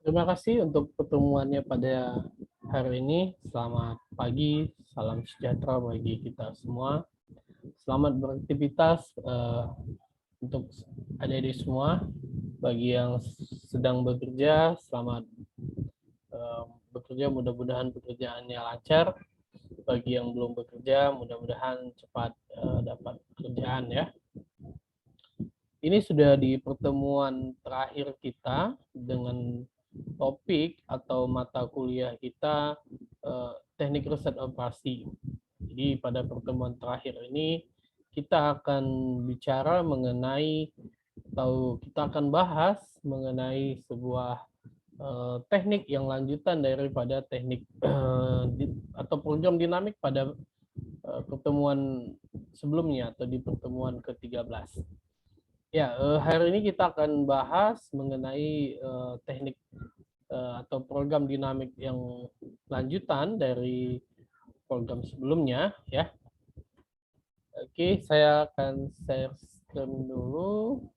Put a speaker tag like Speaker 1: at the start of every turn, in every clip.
Speaker 1: Terima kasih untuk pertemuannya pada hari ini. Selamat pagi, salam sejahtera bagi kita semua. Selamat beraktivitas untuk adik-adik semua. Bagi yang sedang bekerja, selamat bekerja. Mudah-mudahan pekerjaannya lancar. Bagi yang belum bekerja, mudah-mudahan cepat dapat pekerjaan ya. Ini sudah di pertemuan terakhir kita dengan topik atau mata kuliah kita teknik riset operasi. Jadi pada pertemuan terakhir ini kita akan bicara mengenai atau kita akan bahas mengenai sebuah teknik yang lanjutan daripada teknik atau program dinamik pada pertemuan sebelumnya atau di pertemuan ke-13. Ya, hari ini kita akan bahas mengenai teknik atau program dinamik yang lanjutan dari program sebelumnya ya. Oke, saya akan share screen dulu.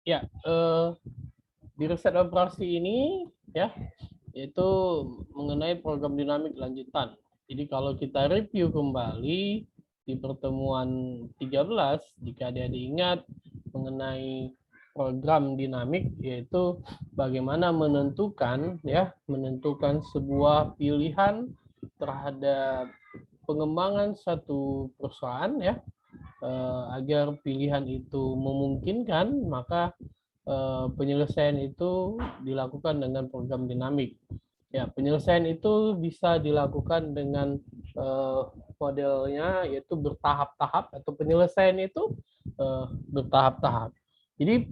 Speaker 1: Ya, di riset operasi ini ya, yaitu mengenai program dinamik lanjutan. Jadi kalau kita review kembali di pertemuan 13, jika adik-adik ingat mengenai program dinamik, yaitu bagaimana menentukan sebuah pilihan terhadap pengembangan satu perusahaan ya, agar pilihan itu memungkinkan, maka penyelesaian itu dilakukan dengan program dinamik. Ya, penyelesaian itu bisa dilakukan dengan modelnya yaitu bertahap-tahap atau penyelesaian itu bertahap-tahap. Jadi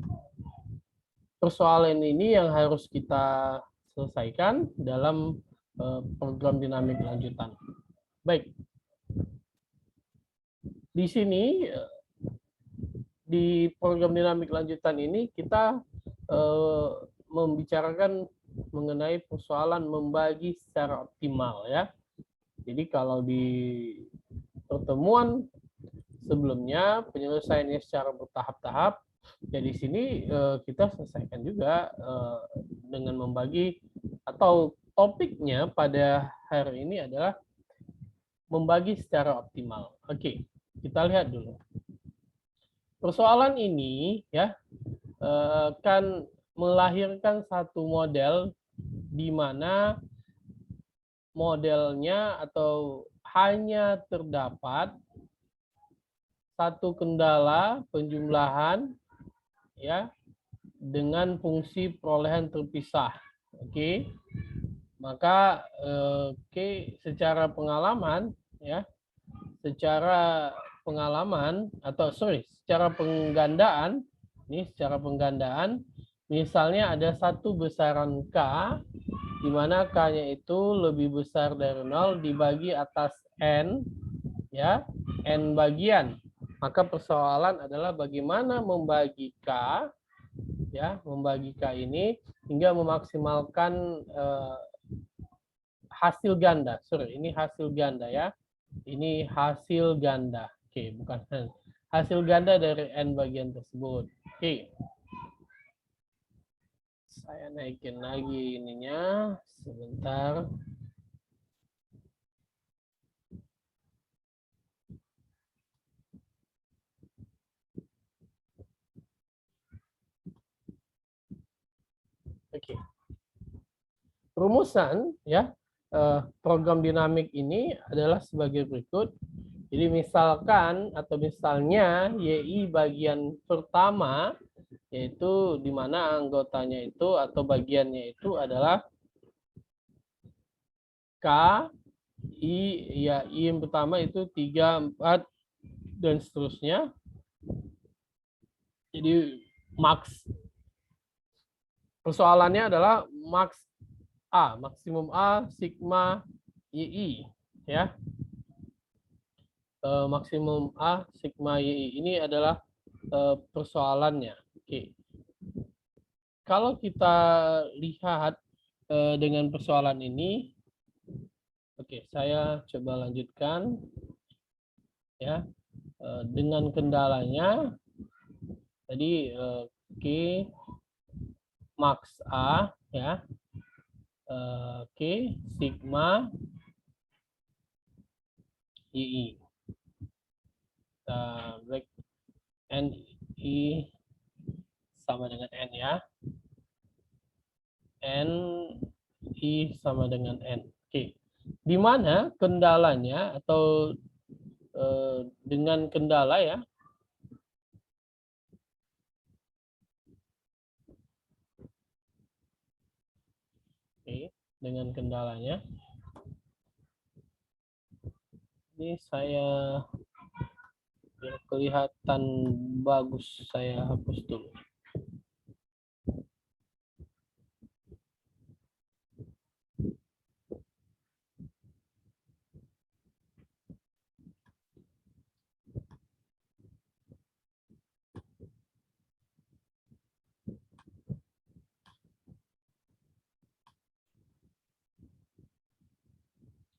Speaker 1: persoalan ini yang harus kita selesaikan dalam program dinamik lanjutan. Baik, di sini di program dinamik lanjutan ini kita membicarakan mengenai persoalan membagi secara optimal ya. Jadi kalau di pertemuan sebelumnya penyelesaiannya secara bertahap-tahap, ya di sini kita selesaikan juga dengan membagi atau topiknya pada hari ini adalah membagi secara optimal. Oke, kita lihat dulu. Persoalan ini ya kan melahirkan satu model di mana modelnya atau hanya terdapat satu kendala penjumlahan ya dengan fungsi perolehan terpisah. Oke. Maka secara pengalaman ya, secara penggandaan, secara penggandaan, misalnya ada satu besaran K, di mana K-nya itu lebih besar dari 0 dibagi atas N, ya, N bagian. Maka persoalan adalah bagaimana membagi K, ya, membagi K ini hingga memaksimalkan hasil ganda. Ini hasil ganda ya. Ini hasil ganda. Oke, bukan hasil ganda dari N bagian tersebut. Oke. Saya naikin lagi ininya sebentar. Oke. Rumusan ya program dinamik ini adalah sebagai berikut. Jadi misalkan atau misalnya YI bagian pertama yaitu di mana anggotanya itu atau bagiannya itu adalah K, I, ya I yang pertama itu 3, 4, dan seterusnya. Jadi max persoalannya adalah max A, maksimum A, sigma YI ya. Maksimum A, sigma YI ini adalah persoalannya. Oke. Kalau kita lihat dengan persoalan ini, oke, saya coba lanjutkan ya. Dengan kendalanya tadi oke, max A ya. Oke, sigma YI. Break N I sama dengan N ya. N I sama dengan N. Oke. Di mana kendalanya atau dengan kendala ya. Oke, dengan kendalanya. Ini saya biar kelihatan bagus, saya hapus dulu.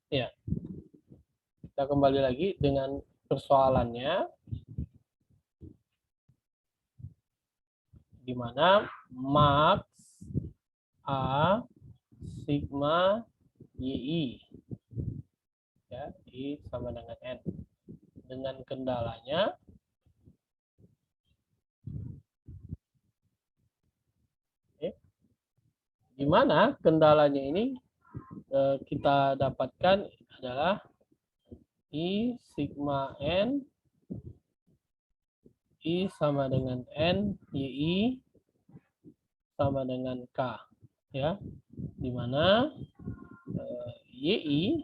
Speaker 1: Ya, kita kembali lagi dengan persoalannya, di mana max A sigma YI ya, I sama dengan N. Dengan kendalanya di mana kendalanya ini kita dapatkan adalah I sigma N I sama dengan N YI sama dengan K ya, di mana YI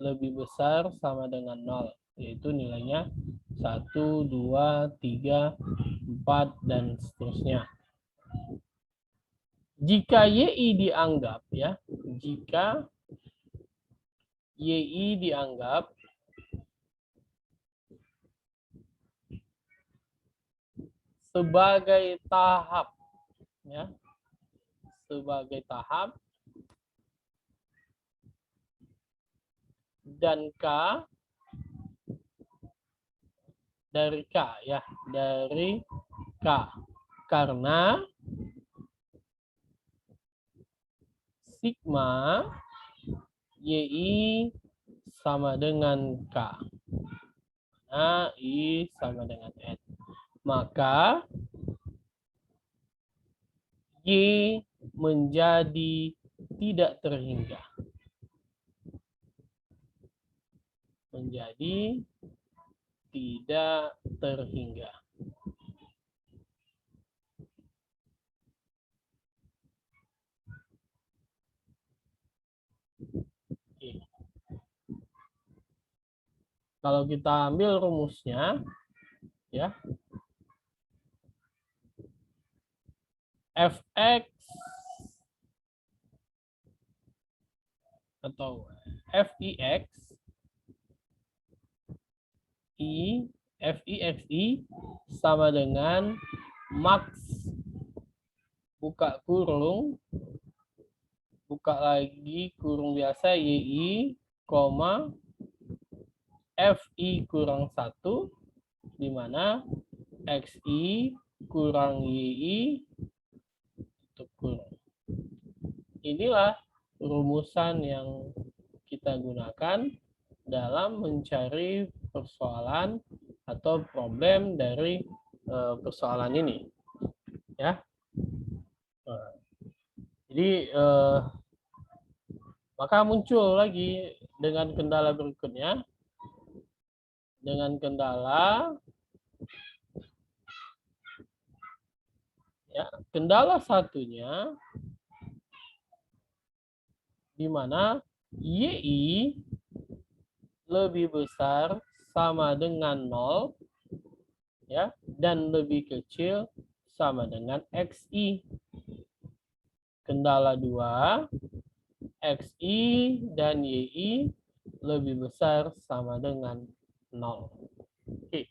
Speaker 1: lebih besar sama dengan 0, yaitu nilainya 1, 2, 3, 4, dan seterusnya. Jika YI dianggap ya, jika YI dianggap sebagai tahap ya, sebagai tahap, dan K dari K ya, dari K, karena sigma YI sama dengan K. Nah, I sama dengan N. Maka Y menjadi tidak terhingga. Menjadi tidak terhingga. Oke. Kalau kita ambil rumusnya, ya, fx atau fix fixi sama dengan max buka kurung, buka lagi kurung biasa yi, fi kurang 1, di mana xi kurang yi itu kurung. Inilah rumusan yang kita gunakan dalam mencari persoalan atau problem dari persoalan ini, ya. Jadi maka muncul lagi dengan kendala berikutnya, dengan kendala ya, kendala satunya di mana yi lebih besar sama dengan 0 ya, dan lebih kecil sama dengan xi. Kendala 2, xi dan yi lebih besar sama dengan 0. Oke.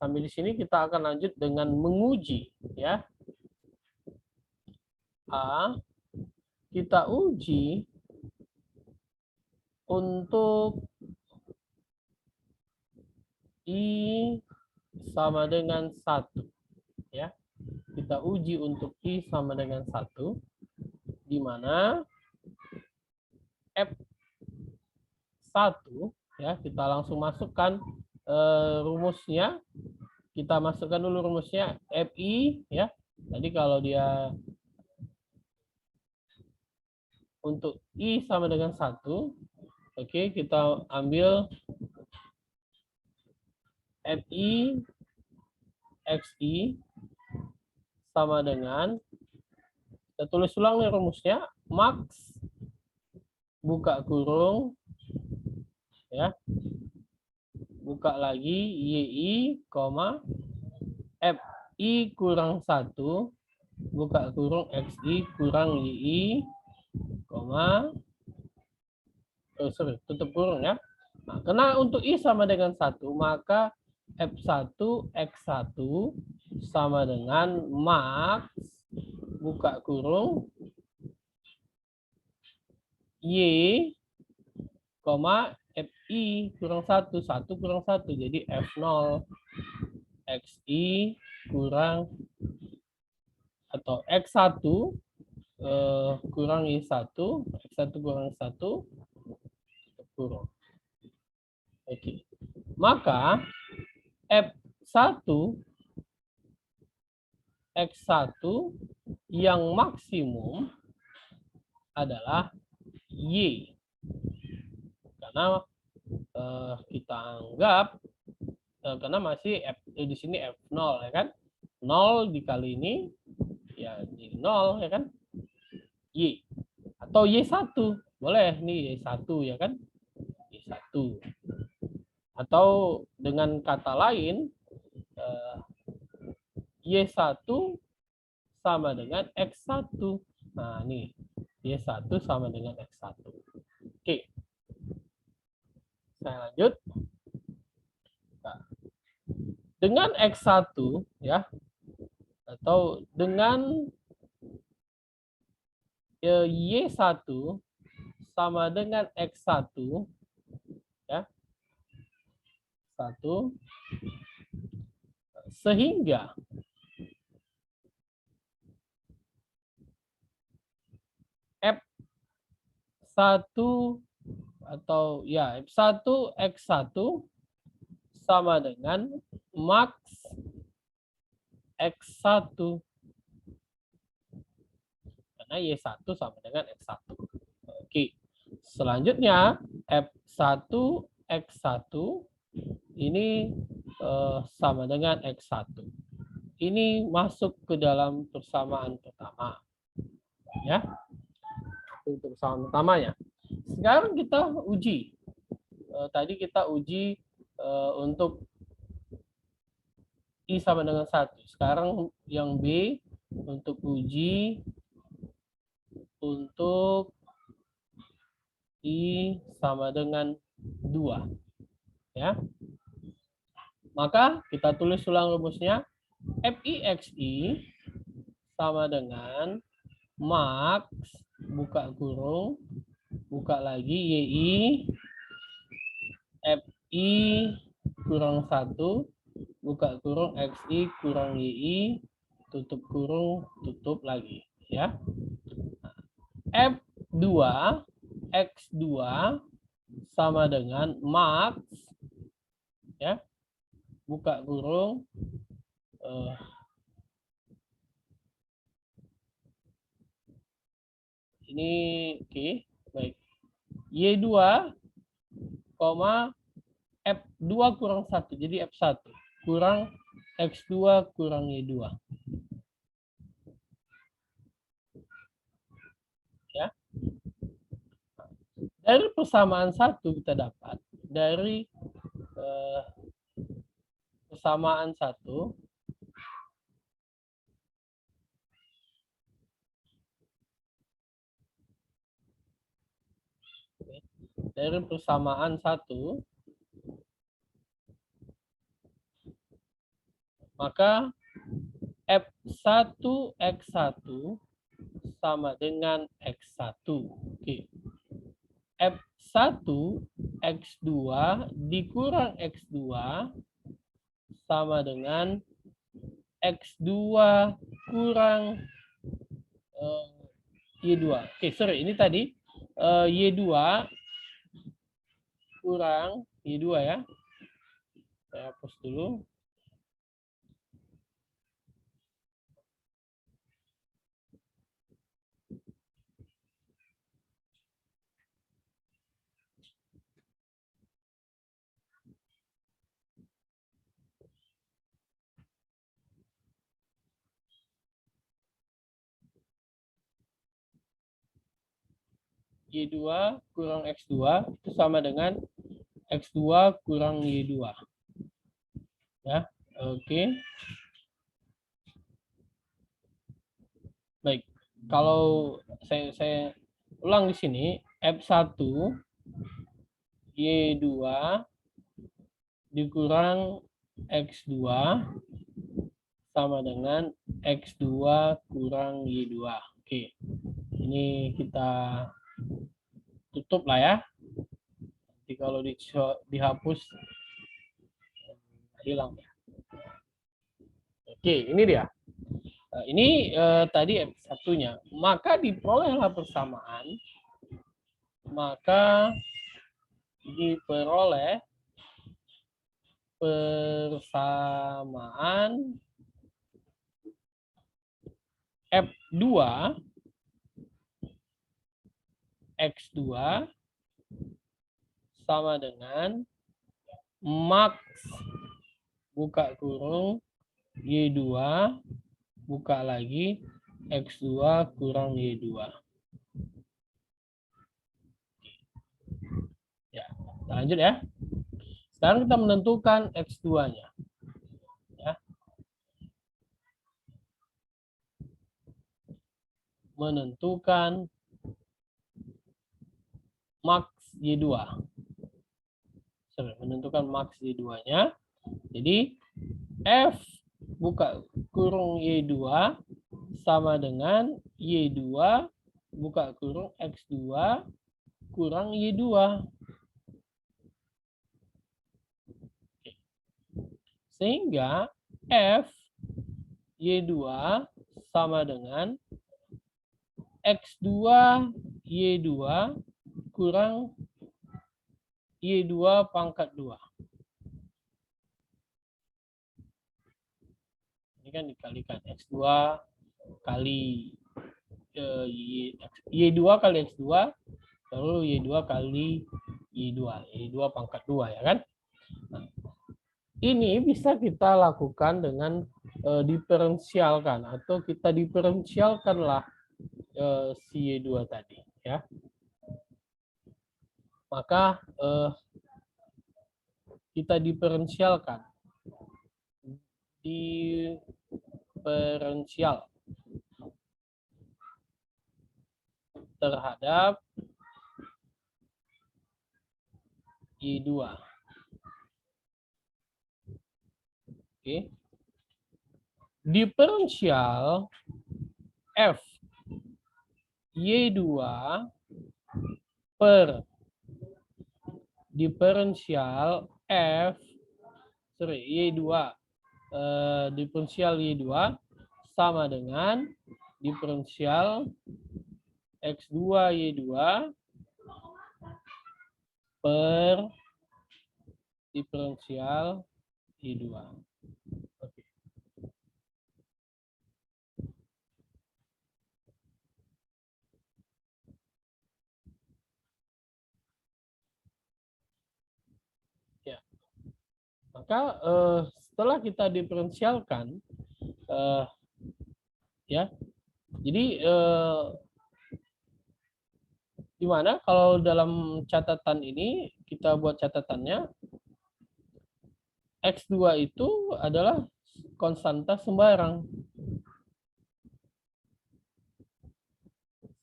Speaker 1: Sampai sampai di sini kita akan lanjut dengan menguji, ya. A, kita uji untuk I sama dengan 1, ya. Kita uji untuk I sama dengan 1, di mana F1, ya, kita langsung masukkan rumusnya. Kita masukkan dulu rumusnya FI, ya. Tadi kalau dia untuk I sama dengan 1, oke, kita ambil FI XI sama dengan, kita tulis ulang nih rumusnya, max buka kurung, ya, buka lagi YI, FI kurang 1, buka kurung XI kurang YI, tutup kurung, ya. Nah, karena untuk I sama dengan 1, maka F1 X1 sama dengan max buka kurung Y, FI kurang 1, 1 kurang 1, jadi F0 XI kurang atau X1 kurang Y1, X1 kurang 1, kurung. Oke. Maka F1 X1 yang maksimum adalah Y. Karena kita anggap karena masih di sini F0, ya kan? 0 dikali ini ya jadi 0, ya kan? Y atau Y1. Boleh nih Y1, ya kan? Y1. Atau dengan kata lain Y1 sama dengan X1. Nah, nih Y1 sama dengan X1. Oke. Saya lanjut. Nah, dengan X1, ya, atau dengan Y1 sama dengan X1, ya, 1, sehingga F1 atau ya F1 X1 sama dengan max X1. Karena Y1 sama dengan X1. Oke. Selanjutnya F1 X1 ini sama dengan X1. Ini masuk ke dalam persamaan pertama. Ya. Itu persamaan pertamanya. Sekarang kita uji. Tadi kita uji untuk I sama dengan 1. Sekarang yang B untuk uji untuk I sama dengan 2. Ya. Maka kita tulis ulang rumusnya. FI/XI sama dengan max buka kurung, buka lagi YI FI kurang 1, buka kurung XI kurang YI, tutup kurung, tutup lagi, ya. F2 X2 sama dengan max, ya, buka kurung ini oke, baik. Y2, F2 kurang 1, jadi F1 kurang X2 kurang Y2. Ya. Dari persamaan 1 kita dapat, dari persamaan 1, dari persamaan 1 Maka F1X1 sama dengan X1. Oke. F1 X2 dikurang X2 sama dengan X2 kurang Y2. Oke, sorry, ini tadi Y2 kurang Y2 ya. Saya hapus dulu. Y2 kurang X2 itu sama dengan X2 kurang Y2. Ya, oke. Baik, kalau saya ulang di sini, F1 Y2 dikurang X2 sama dengan X2 kurang Y2. Oke, ini kita tutup lah ya. Nanti kalau dihapus, hilang ya. Oke, ini dia. Ini tadi F1-nya. Maka diperolehlah persamaan. Maka diperoleh persamaan F2 X2 sama dengan max buka kurung Y2 buka lagi X2 kurang Y2. Ya, lanjut ya. Sekarang kita menentukan X2-nya. Ya. Menentukan max Y2. Sorry, menentukan max Y2-nya. Jadi F buka kurung Y2 sama dengan Y2 buka kurung X2 kurang Y2. Sehingga F Y2 sama dengan X2 Y2 kurang Y2 pangkat 2. Ini kan dikalikan X2 kali Y2 kali X2 lalu Y2 kali Y2. Y2 pangkat 2 ya kan? Nah, ini bisa kita lakukan dengan diferensialkan atau kita diferensialkanlah si Y2 tadi ya. Maka kita diferensialkan. Diferensial terhadap Y2. Oke. Diferensial F Y2 per diferensial F Y2 diferensial Y2 sama dengan diferensial X2 Y2 per diferensial Y2. Oke. Ya. Maka setelah kita diferensialkan ya. Jadi di mana kalau dalam catatan ini kita buat catatannya X2 itu adalah konstanta sembarang.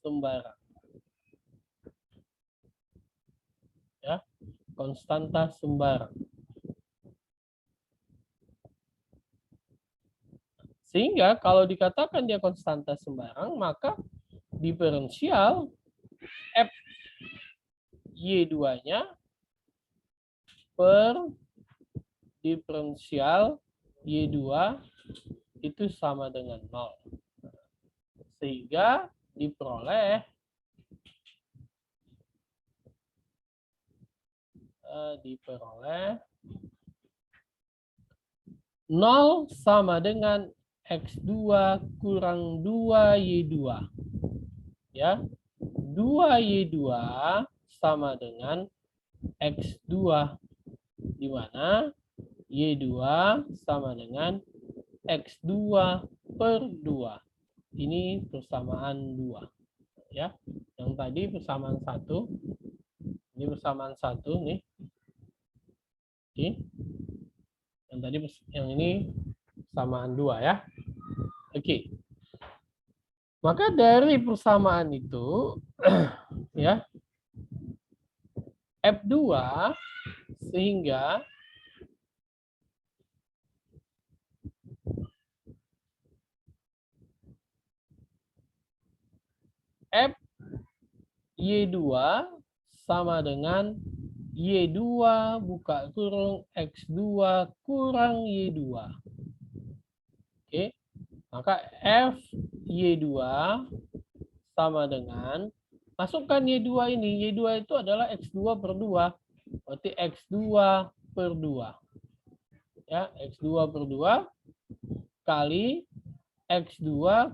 Speaker 1: Sembarang. Ya, konstanta sembarang. Sehingga kalau dikatakan dia konstanta sembarang, maka diferensial F Y2-nya per diferensial Y2 itu sama dengan 0. Sehingga diperoleh 0 sama dengan X2 kurang 2Y2. Ya, 2Y2 sama dengan X2, di mana Y2 sama dengan X2 per 2. Ini persamaan 2. Ya, yang tadi persamaan 1. Ini persamaan 1 nih. Oke. Yang tadi yang ini persamaan 2 ya. Oke. Maka dari persamaan itu ya, F2 sehingga F Y2 sama dengan Y2 buka kurung X2 kurang Y2. Oke. Maka F Y2 sama dengan, masukkan Y2 ini. Y2 itu adalah X2 per 2. Berarti X2 per 2. Ya, X2 per 2 kali X2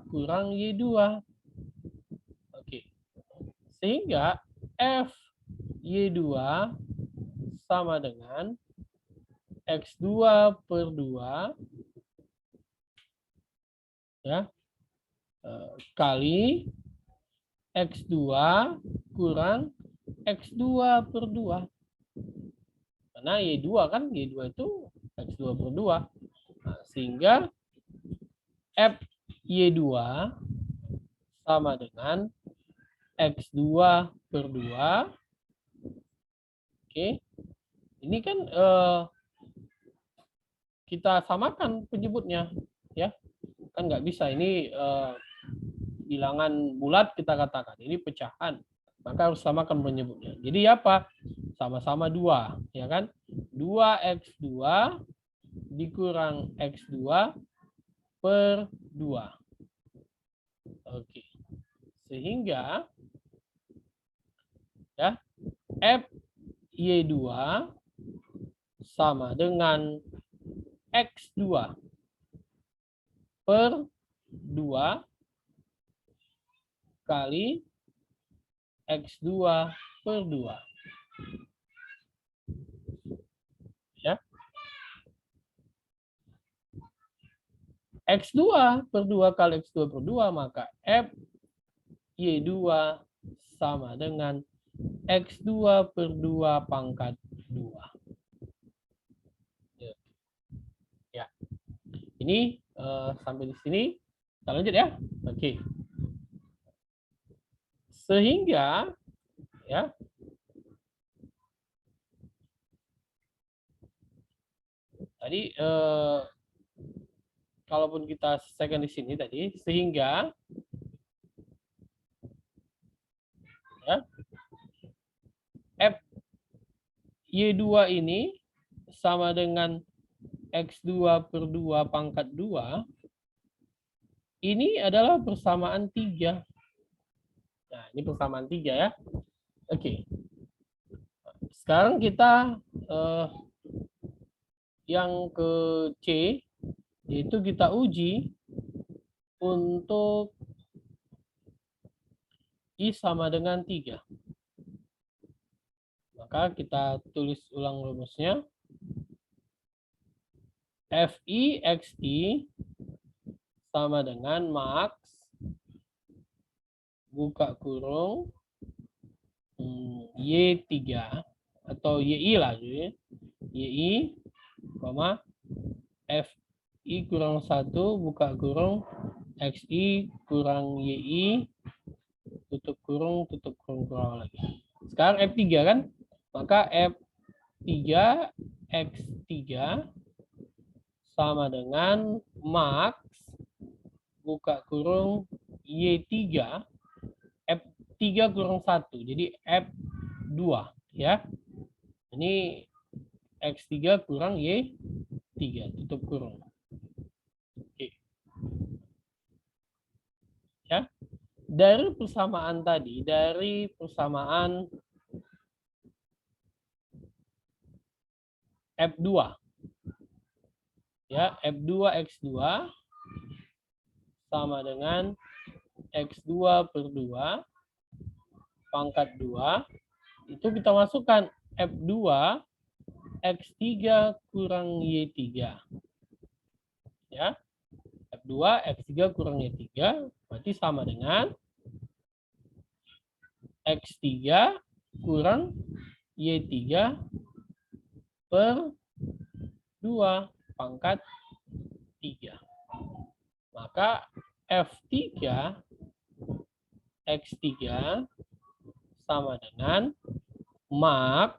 Speaker 1: kurang Y2. Oke. Sehingga F Y2 sama dengan X2 per 2 ya, kali X2 kurang X2 per 2. Karena Y2 kan, Y2 itu X2 per 2. Nah, sehingga F Y2 sama dengan X2 per 2. Oke. Ini kan kita samakan penyebutnya. Ya. Kan nggak bisa. Ini bilangan bulat kita katakan. Ini pecahan. Maka harus samakan penyebutnya. Jadi apa? Sama-sama 2. Ya kan? 2X2 dikurang X2 per 2. Oke. Sehingga ya, F Y2 sama dengan X2 per 2 kali X2 per 2. Ya. X2 per 2 kali X2 per 2, maka F Y2 sama dengan X2 per 2 pangkat 2. Ya. Ini sampai di sini. Kita lanjut ya. Oke. Sehingga ya, tadi kalaupun kita selesaikan di sini tadi, sehingga ya, F Y2 ini sama dengan X2 per 2 pangkat 2, ini adalah persamaan 3. Nah, ini persamaan 3 ya. Oke. Sekarang kita yang ke C, yaitu kita uji untuk I sama dengan 3. Maka kita tulis ulang rumusnya. Fi Xi sama dengan max buka kurung Y3 atau YI lah, YI, Fi kurang 1 buka kurung Xi kurang YI tutup kurung kurang lagi. Sekarang F3 kan, maka F3 X3 sama dengan max buka kurung Y3, F3 kurang 1, jadi F2 ya. Ini X3 kurang Y3, tutup kurung. Oke. Ya. Dari persamaan tadi, dari persamaan F2 ya, F2 X2 sama dengan X2 per 2 pangkat 2, itu kita masukkan F2 X3 kurang Y3 ya. F2 X3 kurang Y3 berarti sama dengan X3 kurang Y3 per 2 pangkat 3. Maka F3 X3 sama dengan max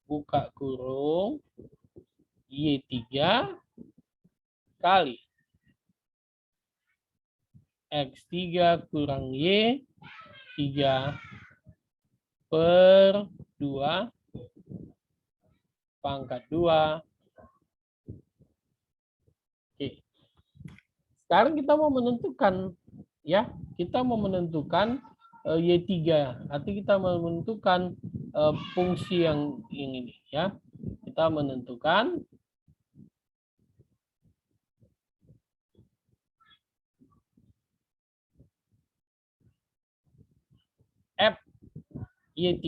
Speaker 1: buka kurung Y3 kali X3 kurang Y3 per 2 pangkat 2. Oke. Sekarang kita mau menentukan ya, kita mau menentukan Y3, artinya kita menentukan fungsi yang ini ya. Kita menentukan F Y3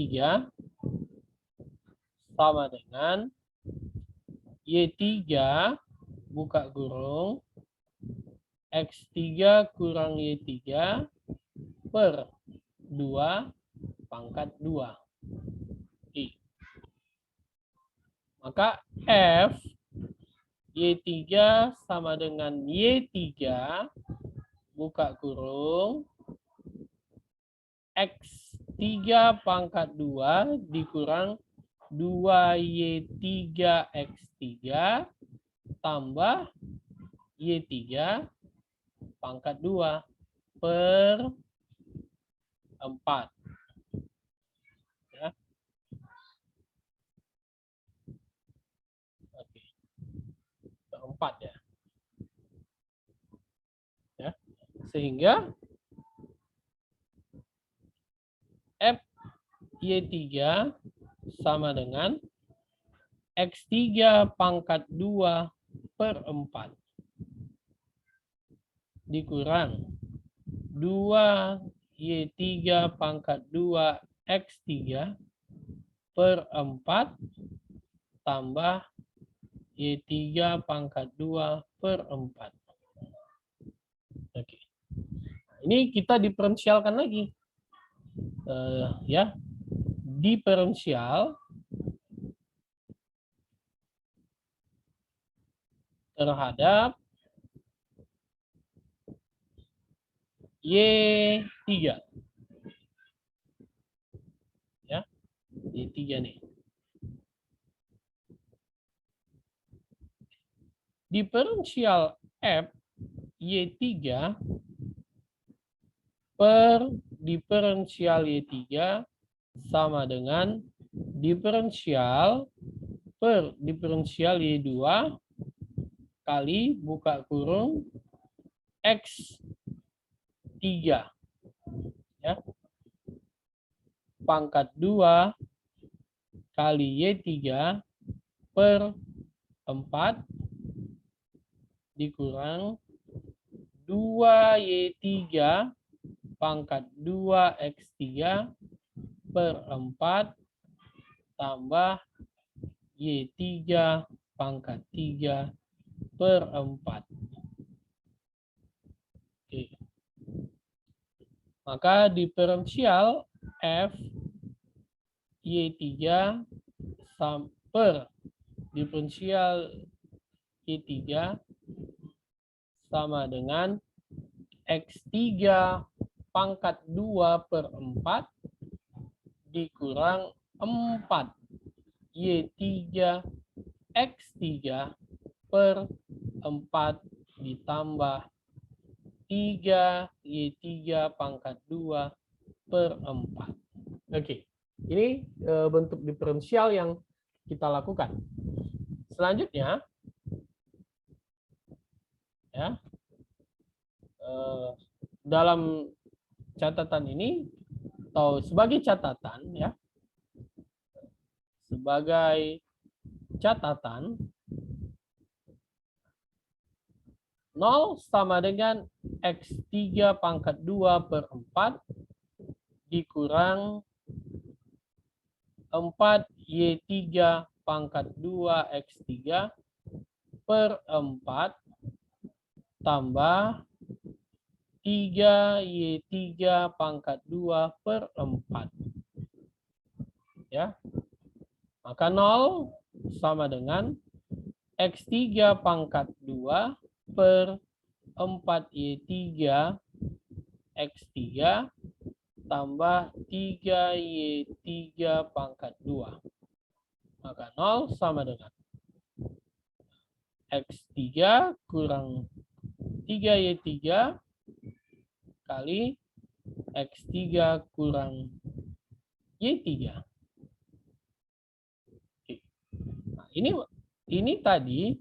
Speaker 1: sama dengan Y3 buka kurung X3 kurang Y3 per 2 pangkat 2. I. Maka F Y3 sama dengan Y3 buka kurung X3 pangkat 2 dikurang 2Y3 X3 tambah Y3 pangkat 2 per 4. Ya. Oke. Per 4 ya. Ya. Sehingga F Y3 sama dengan X3 pangkat 2 per 4 dikurang 2Y3 pangkat 2 X3 per 4 tambah Y3 pangkat 2 per 4. Oke. Ini kita diferensialkan lagi. Ya, diferensial terhadap Y3. Ya, Y3 nih. Diferensial F Y3 per diferensial Y3 sama dengan diferensial per diferensial Y2 kali buka kurung X3 ya, pangkat 2 kali Y3 per 4 dikurang 2Y3 pangkat 2 X3 per 4 tambah Y3 pangkat 3 per 4. Oke. Maka diferensial F Y3 per diferensial Y3 sama dengan X3 pangkat 2 per 4 dikurang 4 Y3 X3 per 4 ditambah 3Y3 pangkat 2 per 4. Oke, ini bentuk diferensial yang kita lakukan. Selanjutnya, ya, dalam catatan ini atau sebagai catatan, ya, sebagai catatan 0 sama dengan X3 pangkat 2 per 4 dikurang 4Y3 pangkat 2 X3 per 4 tambah 3Y3 pangkat 2 per 4. Ya. Maka 0 sama dengan X3 pangkat 2 per 4Y3 X3 tambah 3Y3 pangkat 2. Maka 0 sama dengan X3 kurang 3Y3 kali X3 kurang Y3. Nah, ini tadi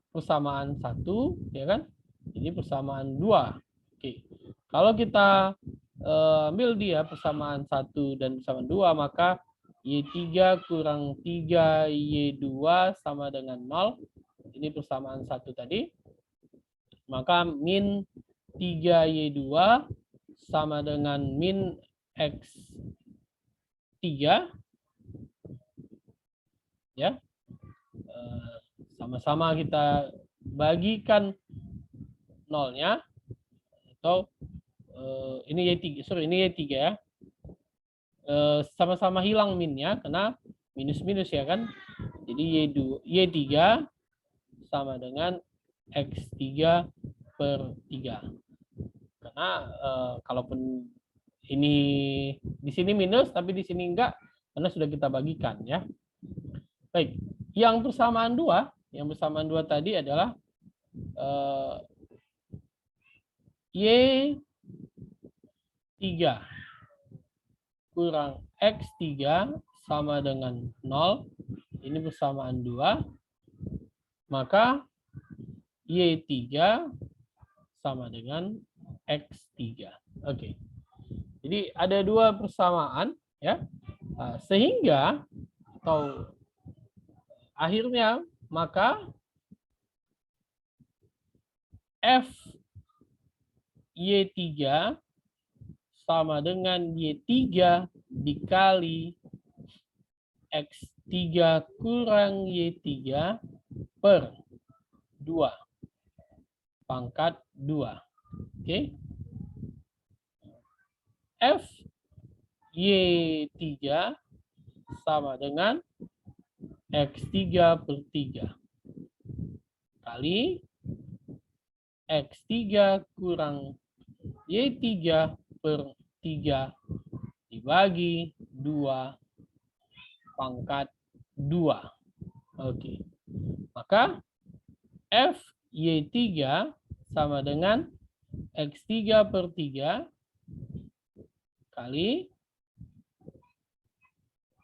Speaker 1: persamaan 1, ya kan? Ini persamaan 2. Oke. Kalau kita ambil dia persamaan 1 dan persamaan 2, maka Y3 kurang 3Y2 sama dengan 0. Ini persamaan 1 tadi. Maka min 3Y2 sama dengan min X3. Ya. Sama-sama kita bagikan nolnya, atau ini Y3, ini Y3 ya. Sama-sama hilang minnya karena minus-minus ya kan. Jadi Y3 sama dengan X3 per 3. Karena kalaupun ini di sini minus tapi di sini enggak, karena sudah kita bagikan ya. Baik, yang persamaan 2 tadi adalah Y3 kurang X3 sama dengan 0. Ini persamaan 2. Maka Y3 sama dengan X3. Oke. Jadi ada dua persamaan ya. Sehingga atau akhirnya maka F Y3 sama dengan Y3 dikali X3 kurang Y3 per 2 pangkat 2. Oke. F Y3 sama dengan X3 per 3 kali X3 kurang Y3 per 3 dibagi 2 pangkat 2. Oke. Maka F Y3 sama dengan X3 per 3 kali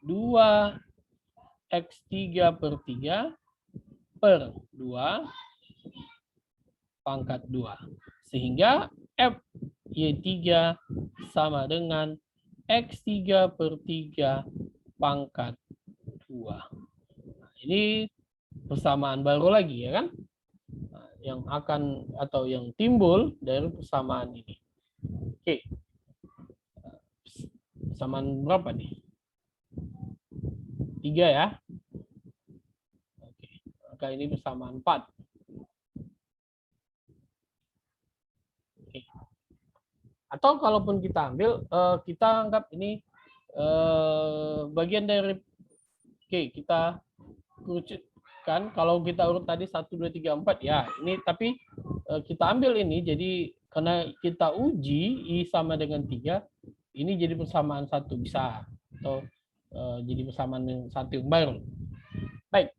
Speaker 1: 2 X3 per 3 per 2 pangkat 2. Sehingga F Y3 sama dengan X3 per 3 pangkat 2. Nah, ini persamaan baru lagi ya kan? Nah, yang akan atau yang timbul dari persamaan ini. Oke. Persamaan berapa nih? 3 ya. Oke. Maka ini persamaan 4. Oke. Atau kalaupun kita ambil, kita anggap ini bagian dari, oke, kita kerucutkan. Kalau kita urut tadi 1, 2, 3, 4 ya. Ini tapi kita ambil ini, jadi karena kita uji I sama dengan 3, ini jadi persamaan 1 bisa, atau jadi persamaan yang 1 yang baru. Baik.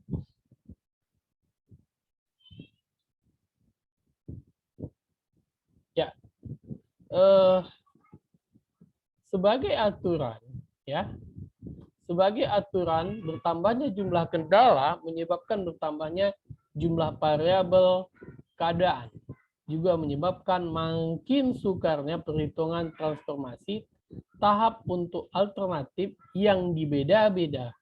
Speaker 1: sebagai aturan, ya, sebagai aturan bertambahnya jumlah kendala menyebabkan bertambahnya jumlah variabel keadaan, juga menyebabkan makin sukarnya perhitungan transformasi tahap untuk alternatif yang dibeda-beda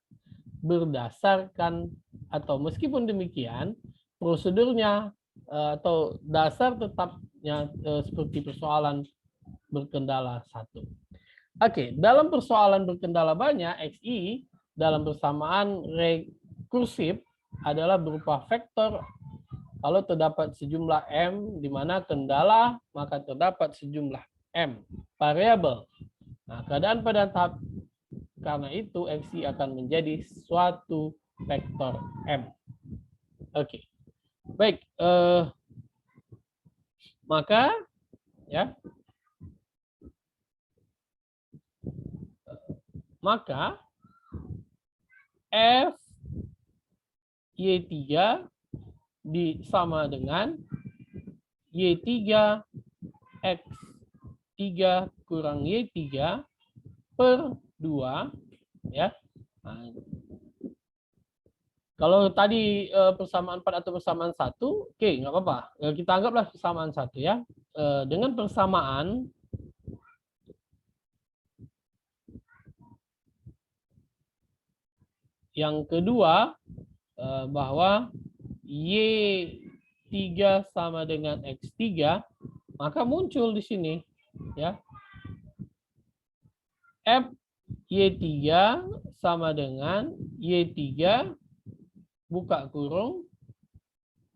Speaker 1: berdasarkan, atau meskipun demikian prosedurnya atau dasar tetapnya seperti persoalan berkendala satu. Oke, dalam persoalan berkendala banyak, XI dalam persamaan rekursif adalah berupa vektor kalau terdapat sejumlah M, di mana kendala, maka terdapat sejumlah M variabel. Nah, keadaan pada tahap karena itu XI akan menjadi suatu vektor M. Oke, baik. Maka ya. Maka F Y3 sama dengan Y3 X3 kurang Y3 per 2. Ya. Nah, kalau tadi persamaan 4 atau persamaan 1, oke, nggak apa-apa. Kita anggaplah persamaan 1 ya. Dengan persamaan yang kedua, bahwa Y3 sama dengan X3, maka muncul di sini ya. F Y3 sama dengan Y3 buka kurung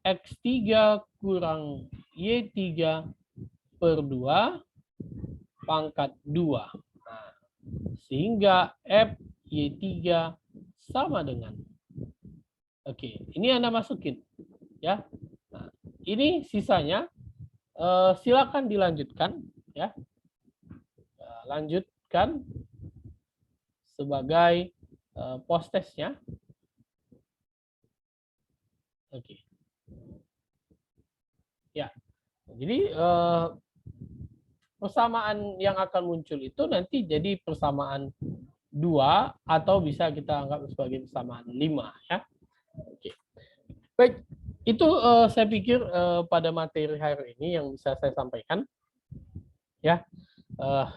Speaker 1: X3 kurang Y3 per 2 pangkat 2. Nah, sehingga F Y3 sama dengan. Oke, ini Anda masukin ya. Nah, ini sisanya silakan dilanjutkan ya. Lanjutkan sebagai post testnya. Oke. Ya. Jadi persamaan yang akan muncul itu nanti jadi persamaan 2 atau bisa kita anggap sebagai persamaan 5 ya. Oke. Baik, itu saya pikir pada materi hari ini yang bisa saya sampaikan ya.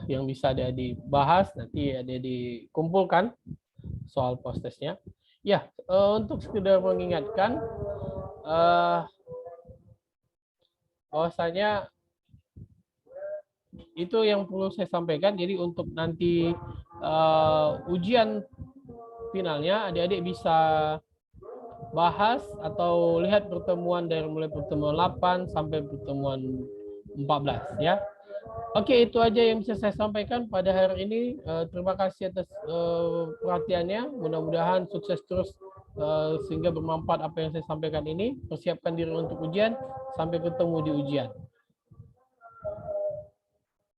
Speaker 1: Yang bisa ada dibahas, nanti ada dikumpulkan soal post testnya. Ya, untuk sekedar mengingatkan bahwasanya itu yang perlu saya sampaikan. Jadi untuk nanti ujian finalnya adik-adik bisa bahas atau lihat pertemuan dari mulai pertemuan 8 sampai pertemuan 14 ya. Oke, itu aja yang bisa saya sampaikan pada hari ini. Terima kasih atas perhatiannya. Mudah-mudahan sukses terus sehingga bermanfaat apa yang saya sampaikan ini. Persiapkan diri untuk ujian. Sampai ketemu di ujian.